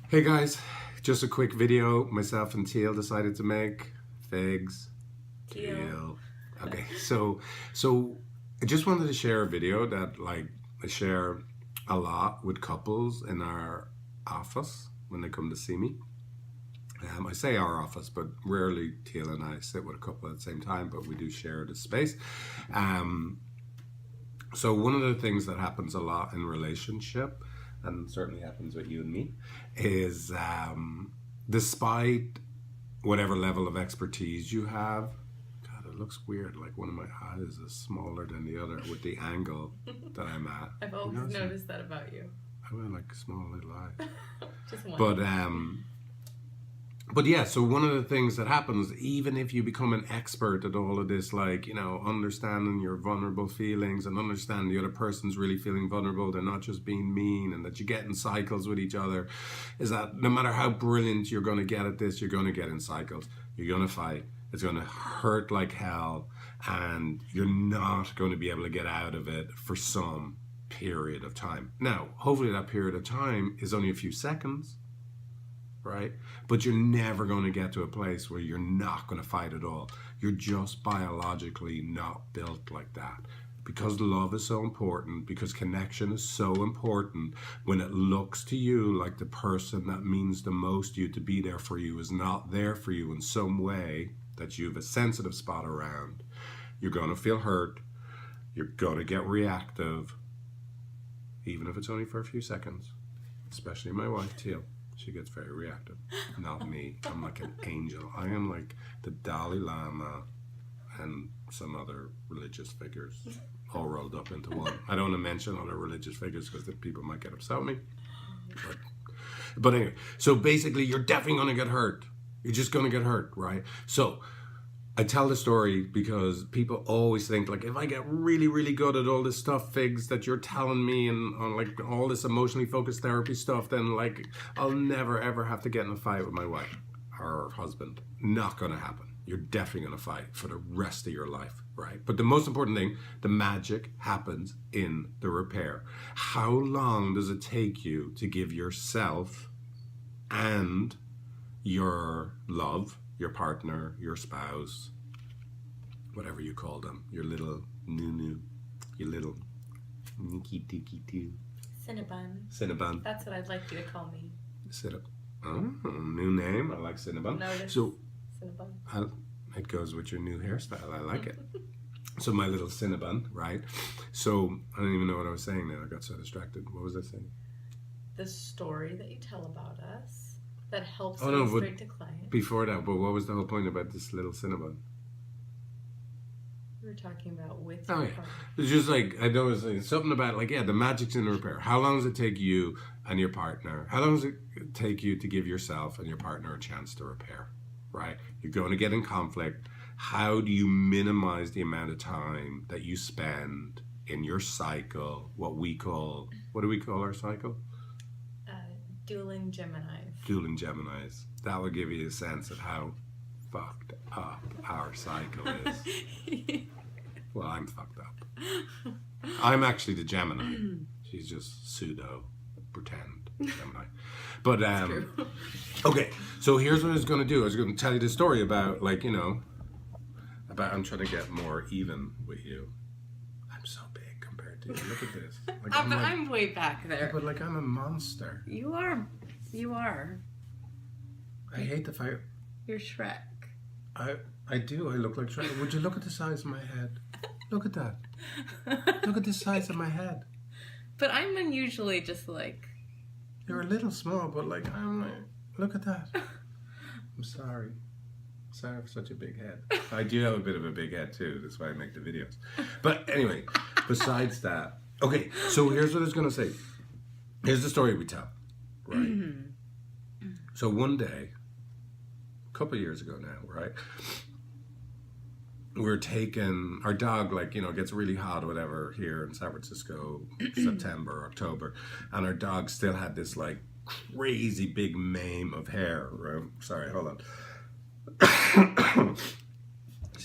Hey guys, just a quick video myself and Teal decided to make. Figs Teal. Okay, so I just wanted to share a video that I share a lot with couples in our office when they come to see me. I say our office, but rarely Teal and I sit with a couple at the same time, but we do share the space. So one of the things that happens a lot in relationship, and certainly happens with you and me, is despite whatever level of expertise you have, God, it looks weird. Like one of my eyes is smaller than the other with the angle that I'm at. I've always noticed that about you. I have like a small little eye. Just one. But yeah, so one of the things that happens, even if you become an expert at all of this, like, understanding your vulnerable feelings and understanding the other person's really feeling vulnerable, they're not just being mean, and that you get in cycles with each other, is that no matter how brilliant you're going to get at this, you're going to get in cycles. You're going to fight. It's going to hurt like hell, and you're not going to be able to get out of it for some period of time. Now, hopefully that period of time is only a few seconds, right? But you're never going to get to a place where you're not going to fight at all. You're just biologically not built like that. Because love is so important, because connection is so important, when it looks to you like the person that means the most to you to be there for you is not there for you in some way that you have a sensitive spot around, you're going to feel hurt, you're going to get reactive, even if it's only for a few seconds. Especially my wife, Teal. She gets very reactive. Not me. I'm like an angel. I am like the Dalai Lama and some other religious figures all rolled up into one. I don't want to mention other religious figures because the people might get upset with me. But anyway, so basically you're definitely going to get hurt. You're just going to get hurt, right? So I tell the story because people always think, like, if I get really, really good at all this stuff, Figs, that you're telling me, and on like all this emotionally focused therapy stuff, then like I'll never ever have to get in a fight with my wife or husband. Not gonna happen. You're definitely gonna fight for the rest of your life, right? But the most important thing, the magic happens in the repair. How long does it take you to give yourself and your love, your partner, your spouse, whatever you call them, your little nunu, your little Nikki Tiki Too. Cinnabon. That's what I'd like you to call me. Cinnabon. Oh, new name. I like Cinnabon. Notice. So, Cinnabon. It goes with your new hairstyle. I like it. So my little Cinnabon, right? So I don't even know what I was saying now. I got so distracted. What was I saying? The story that you tell about us that helps me straight to client. Before that, but what was the whole point about this little Cinnabon? We were talking about with your partner. It's just like, I know it's something about like, yeah, the magic's in the repair. How long does it take you and your partner? How long does it take you to give yourself and your partner a chance to repair, right? You're going to get in conflict. How do you minimize the amount of time that you spend in your cycle, what do we call our cycle? Dueling Geminis. Dueling Geminis. That will give you a sense of how fucked up our cycle is. Well, I'm fucked up. I'm actually the Gemini. She's just pseudo pretend Gemini. But okay, so here's what I was going to do. I was going to tell you the story about, like, about I'm trying to get more even with you. I'm so big compared to you. Look at this. Like, I'm way back there. But like, I'm a monster. You are. I hate the fight. You're Shrek. I do. I look like Shrek. Would you look at the size of my head? Look at that. Look at the size of my head. But I'm unusually just like... You're a little small, but like, I'm like, look at that. I'm sorry. Sorry for such a big head. I do have a bit of a big head too. That's why I make the videos. But anyway, besides that. Okay, so here's what I was going to say. Here's the story we tell, right? So one day, a couple of years ago now, right? We're taking, our dog, like, gets really hot or whatever here in San Francisco, September, October. And our dog still had this, like, crazy big mane of hair. Right? Sorry, hold on.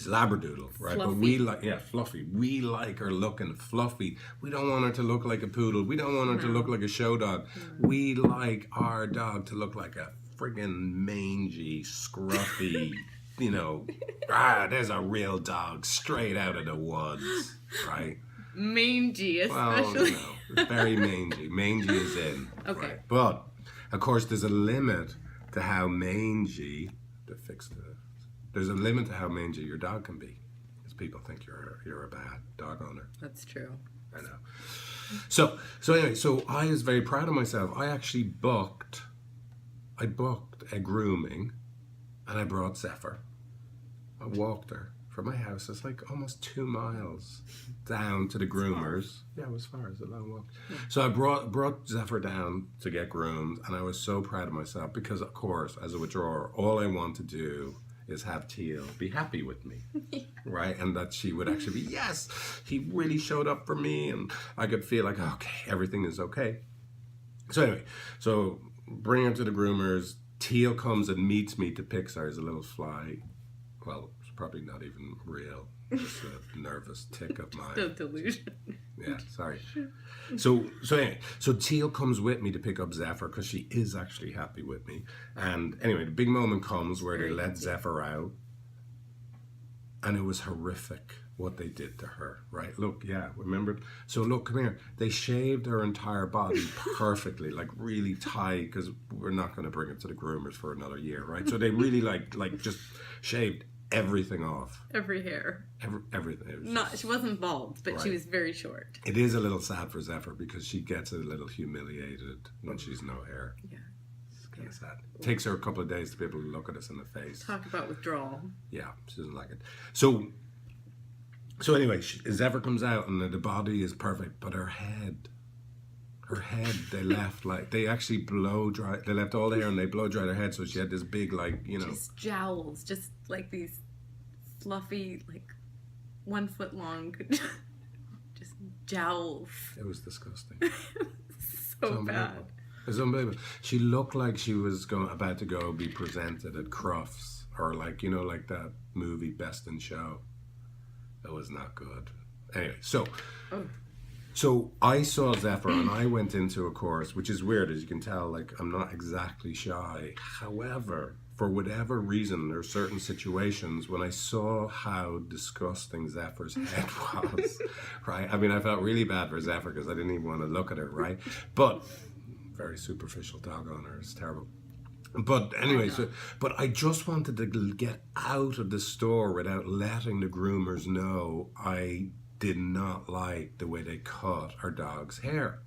She's Labradoodle, right? Fluffy. But we like, fluffy. We like her looking fluffy. We don't want her to look like a poodle. We don't want her to look like a show dog. We like our dog to look like a friggin' mangy, scruffy, there's a real dog straight out of the woods, right? Mangy, especially. Well, very mangy. Mangy is in. Okay. Right? But, of course, there's a limit to how mangy, there's a limit to how mangy your dog can be. Because people think you're a bad dog owner. That's true. I know. So anyway, I was very proud of myself. I actually booked a grooming, and I brought Zephr. I walked her from my house. It's like almost 2 miles down to the groomers. Yeah, it was far. It was a long walk. Yeah. So I brought Zephr down to get groomed, and I was so proud of myself because, of course, as a withdrawer, all I want to do is have Teal be happy with me, right? And that she would actually be, yes, he really showed up for me, and I could feel like, okay, everything is okay. So anyway, bring her to the groomers. Teal comes and meets me to Pixar as a little fly. Well, it's probably not even real. Just a nervous tick of mine. The delusion. Yeah, sorry. So anyway, Teal comes with me to pick up Zephr because she is actually happy with me. And anyway, the big moment comes where they let Zephr out. And it was horrific what they did to her, right? Look, remember? So look, come here. They shaved her entire body perfectly, like really tight, because we're not going to bring it to the groomers for another year, right? So they really like just shaved everything off. Every hair. Everything. She wasn't bald, but right. She was very short. It is a little sad for Zephr because she gets a little humiliated when she's no hair. Yeah. It's kind of sad. It takes her a couple of days to be able to look at us in the face. Talk about withdrawal. Yeah, she doesn't like it. So anyway, Zephr comes out and the body is perfect, but her head, they left they actually blow dry. They left all the hair and they blow dried her head, so she had this big just jowls, just like these fluffy 1 foot long, just jowls. It was disgusting. so bad. It was unbelievable. She looked like she was about to go be presented at Crufts or like that movie Best in Show. It was not good. Anyway, so I saw Zephr and I went into a course, which is weird, as you can tell, I'm not exactly shy. However, for whatever reason, there are certain situations when I saw how disgusting Zephyr's head was, right? I mean, I felt really bad for Zephr because I didn't even want to look at her, right? But very superficial dog owner. It's terrible. But anyway, but I just wanted to get out of the store without letting the groomers know I did not like the way they cut our dog's hair.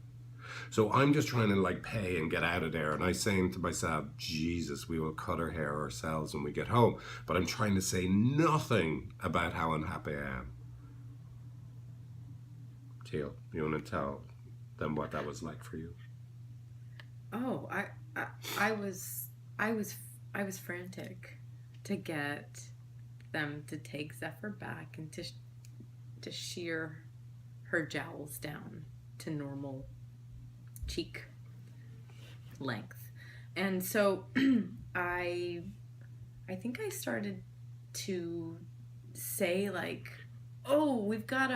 So I'm just trying to pay and get out of there. And I'm saying to myself, Jesus, we will cut her hair ourselves when we get home. But I'm trying to say nothing about how unhappy I am. Teal, you want to tell them what that was like for you? Oh, I was frantic to get them to take Zephr back and to shear her jowls down to normal cheek length. And so I think I started to say oh, we've got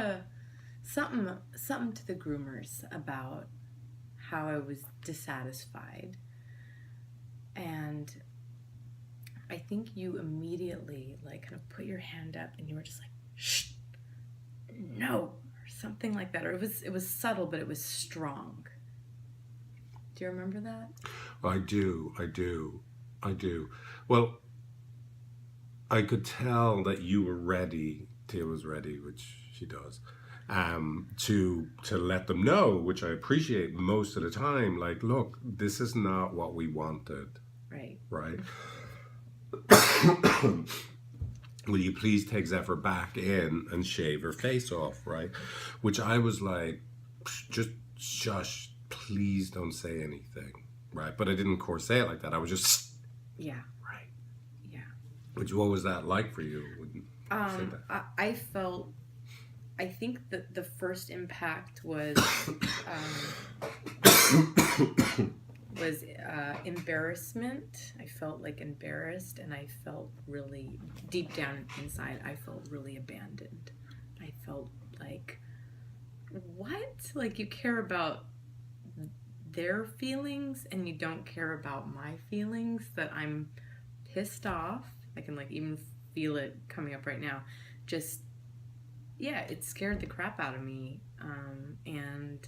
something to the groomers about how I was dissatisfied. And I think you immediately kind of put your hand up and you were just shh, no, or something like that. Or it was subtle, but it was strong. Do you remember that? I do. Well, I could tell that you were ready, Teal was ready, which she does, to let them know, which I appreciate most of the time, look, this is not what we wanted. Right? Will you please take Zephr back in and shave her face off, right? Which I was just shush, please don't say anything, right? But I didn't, of course, say it like that. I was just... Yeah. Right. Yeah. What was that like for you? I felt... I think that the first impact was was embarrassment. I felt like embarrassed, and I felt really deep down inside. I felt really abandoned. I felt like, what? Like, you care about their feelings and you don't care about my feelings, that I'm pissed off. I can like even feel it coming up right now. Just, yeah, it scared the crap out of me. And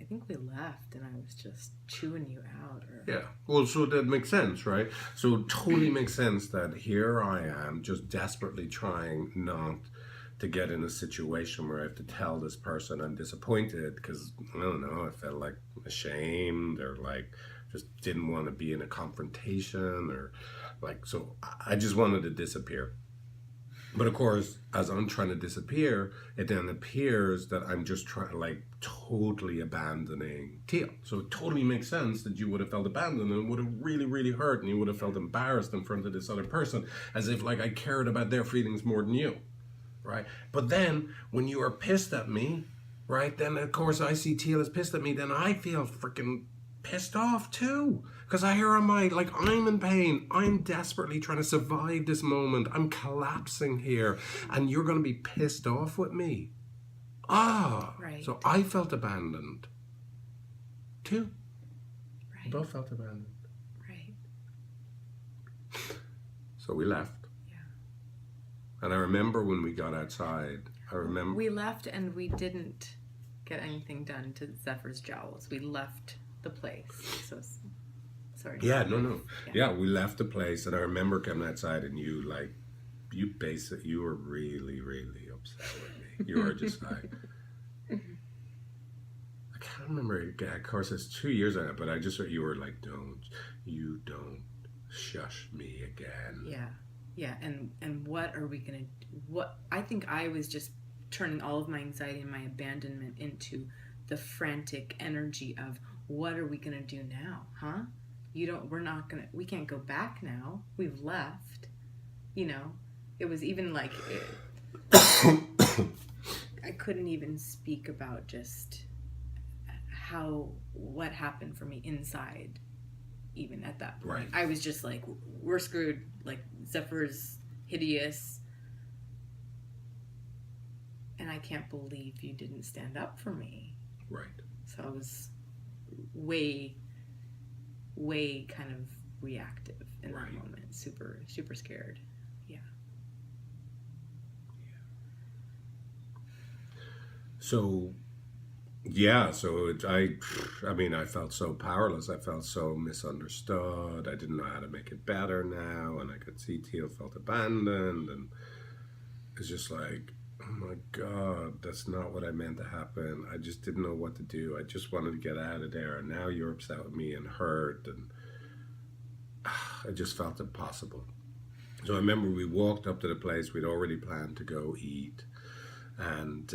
I think we left and I was just chewing you out. Or... Yeah. Well, so that makes sense, right? So it totally makes sense that here I am just desperately trying not to get in a situation where I have to tell this person I'm disappointed because, I don't know, I felt like ashamed or like just didn't want to be in a confrontation or like, so I just wanted to disappear. But of course, as I'm trying to disappear, it then appears that I'm just trying, like, totally abandoning Teal. So it totally makes sense that you would have felt abandoned and it would have really, really hurt, and you would have felt embarrassed in front of this other person, as if, like, I cared about their feelings more than you, right? But then, when you are pissed at me, right, then, of course, I see Teal is pissed at me, then I feel freaking pissed off too, because I hear on my, like, I'm in pain, I'm desperately trying to survive this moment, I'm collapsing here, and you're going to be pissed off with me. Right. So I felt abandoned too. Right. We both felt abandoned. Right. So we left. Yeah. And I remember when we got outside, we left and we didn't get anything done to Zephyr's jowls. We left the place. So sorry. Yeah, no. Yeah, we left the place, and I remember coming outside, and you were really, really upset with me. You were just like, I can't remember. Of course, it's 2 years ago, but you were like, don't shush me again. Yeah. And what are we gonna do? What I think I was just turning all of my anxiety and my abandonment into the frantic energy of, what are we gonna do now, huh? We can't go back now. We've left. You know, it was even like, I couldn't even speak about just what happened for me inside, even at that point. Right. I was just like, we're screwed. Like, Zephyr's hideous. And I can't believe you didn't stand up for me. Right. So I was way kind of reactive in that moment. Super, super scared. Yeah. So, I felt so powerless. I felt so misunderstood. I didn't know how to make it better now, and I could see Teal felt abandoned, and it's just like, oh my God, that's not what I meant to happen. I just didn't know what to do. I just wanted to get out of there, and now you're upset with me and hurt, and I just felt impossible. So I remember we walked up to the place we'd already planned to go eat, and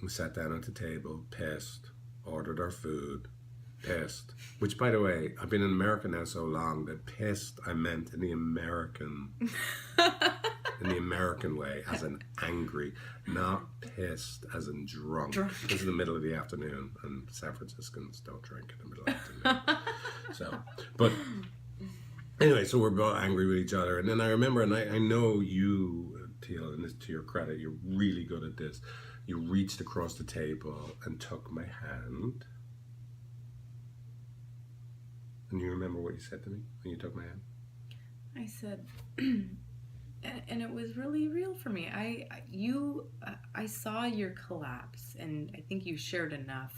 we sat down at the table, pissed, ordered our food, pissed. Which, by the way, I've been in America now so long that pissed I meant in the American way, as in angry, not pissed as in drunk. This is the middle of the afternoon, and San Franciscans don't drink in the middle of the afternoon. But anyway, so we're both angry with each other. And then I remember, and I know you, Teal, and this, to your credit, you're really good at this. You reached across the table and took my hand. And you remember what you said to me when you took my hand? I said, and it was really real for me. I saw your collapse, and I think you shared enough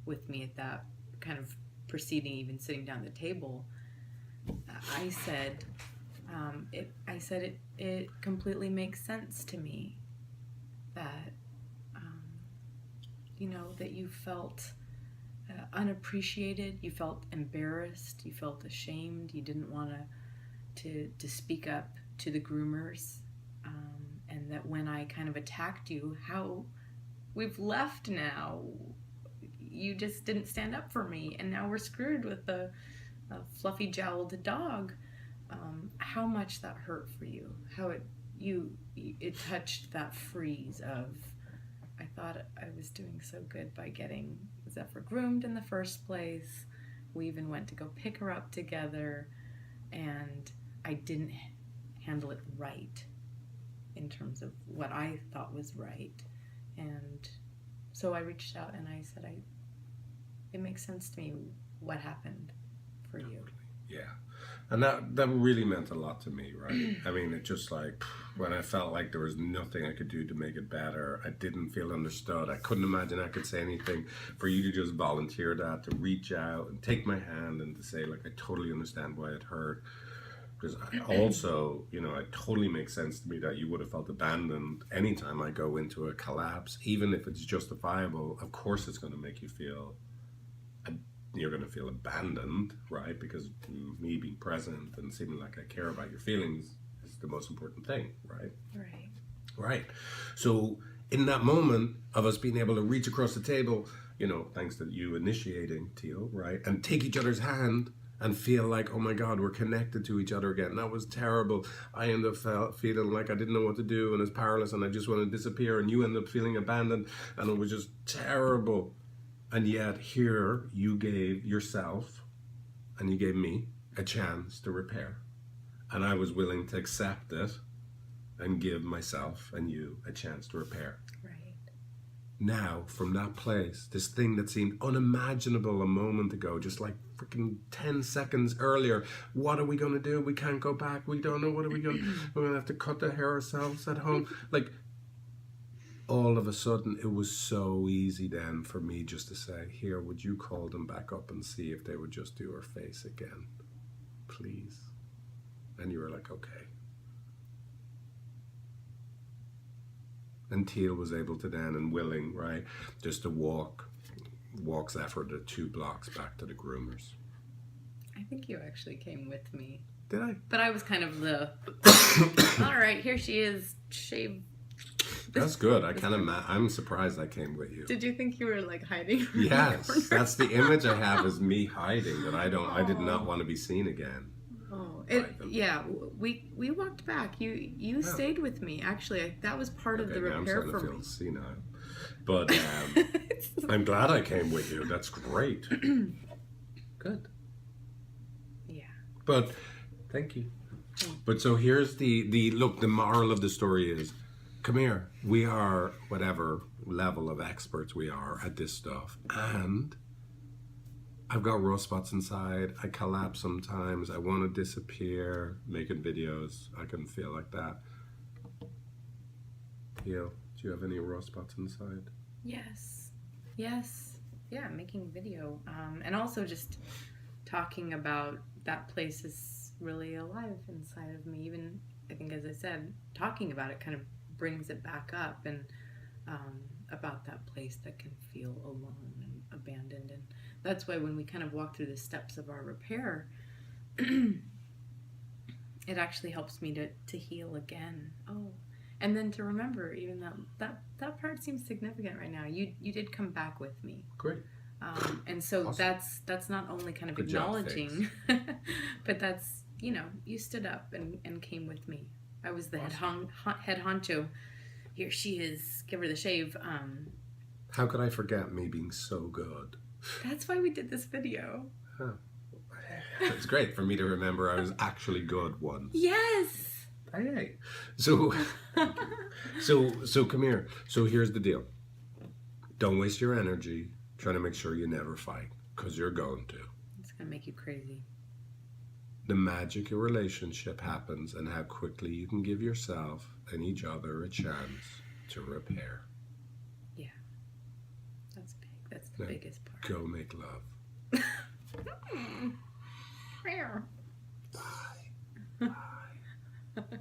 with me at that kind of preceding even sitting down at the table. I said, it completely makes sense to me that, that you felt unappreciated, you felt embarrassed, you felt ashamed, you didn't want to speak up to the groomers, and that when I kind of attacked you, how we've left now, you just didn't stand up for me, and now we're screwed with a fluffy jowled dog. How much that hurt for you, how it touched that freeze of, I thought I was doing so good by getting Zephr groomed in the first place. We even went to go pick her up together, and I didn't handle it right in terms of what I thought was right. And so I reached out and I said, it makes sense to me what happened for you. Yeah. And that really meant a lot to me, right? I mean, it just like, when I felt like there was nothing I could do to make it better, I didn't feel understood, I couldn't imagine I could say anything, for you to just volunteer that, to reach out and take my hand and to say, like, I totally understand why it hurt. Because also, you know, it totally makes sense to me that you would have felt abandoned anytime I go into a collapse, even if it's justifiable. Of course it's going to make you feel, you're going to feel abandoned, right? Because me being present and seeming like I care about your feelings is the most important thing, right? Right. Right. So in that moment of us being able to reach across the table, you know, thanks to you initiating, Teal, right? And take each other's hand and feel like, oh my God, we're connected to each other again. That was terrible. I ended up feeling like I didn't know what to do and I was powerless and I just wanted to disappear, and you ended up feeling abandoned and it was just terrible. And yet here you gave yourself and you gave me a chance to repair. And I was willing to accept it and give myself and you a chance to repair. Right. Now, from that place, this thing that seemed unimaginable a moment ago, just like freaking 10 seconds earlier, what are we going to do? We can't go back. We don't know. What are we going to do? We're going to have to cut the hair ourselves at home. Like, all of a sudden, it was so easy then for me just to say, here, would you call them back up and see if they would just do her face again? Please. And you were like, okay. And Teal was able to then, and willing, right, just to walk Zephr the 2 blocks back to the groomers. I think you actually came with me. Did I? But I was kind of the, all right, here she is, shave. That's good. I'm surprised I came with you. Did you think you were like hiding? Yes, that's the image I have, is me hiding, that I did not want to be seen again. Oh, yeah. We walked back. You stayed with me. Actually, that was part of the repair for me. I'm starting to feel senile, but I'm glad I came with you. That's great. Good. Yeah. But thank you. But so here's the look. The moral of the story is, come here. We are whatever level of experts we are at this stuff, and I've got raw spots inside. I collapse sometimes. I want to disappear. Making videos, I can feel like that. Teal, do you have any raw spots inside? Yes. Yeah, making video. And also just talking about that place is really alive inside of me. Even, I think, as I said, talking about it kind of brings it back up, and about that place that can feel alone and abandoned. And that's why when we kind of walk through the steps of our repair, it actually helps me to heal again. Oh, and then to remember even that part seems significant right now. You did come back with me. Great. And so awesome. that's not only kind of Good job, acknowledging, but that's, you know, you stood up and came with me. I was the awesome. head honcho. Here she is. Give her the shave. How could I forget me being so good? That's why we did this video. Huh. It's great for me to remember I was actually good once. Yes. Hey. So come here. So here's the deal. Don't waste your energy trying to make sure you never fight, because you're going to. It's gonna make you crazy. The magic of relationship happens, and how quickly you can give yourself and each other a chance to repair. Yeah. That's big. That's the biggest part. Go make love. Rare. Bye. Bye.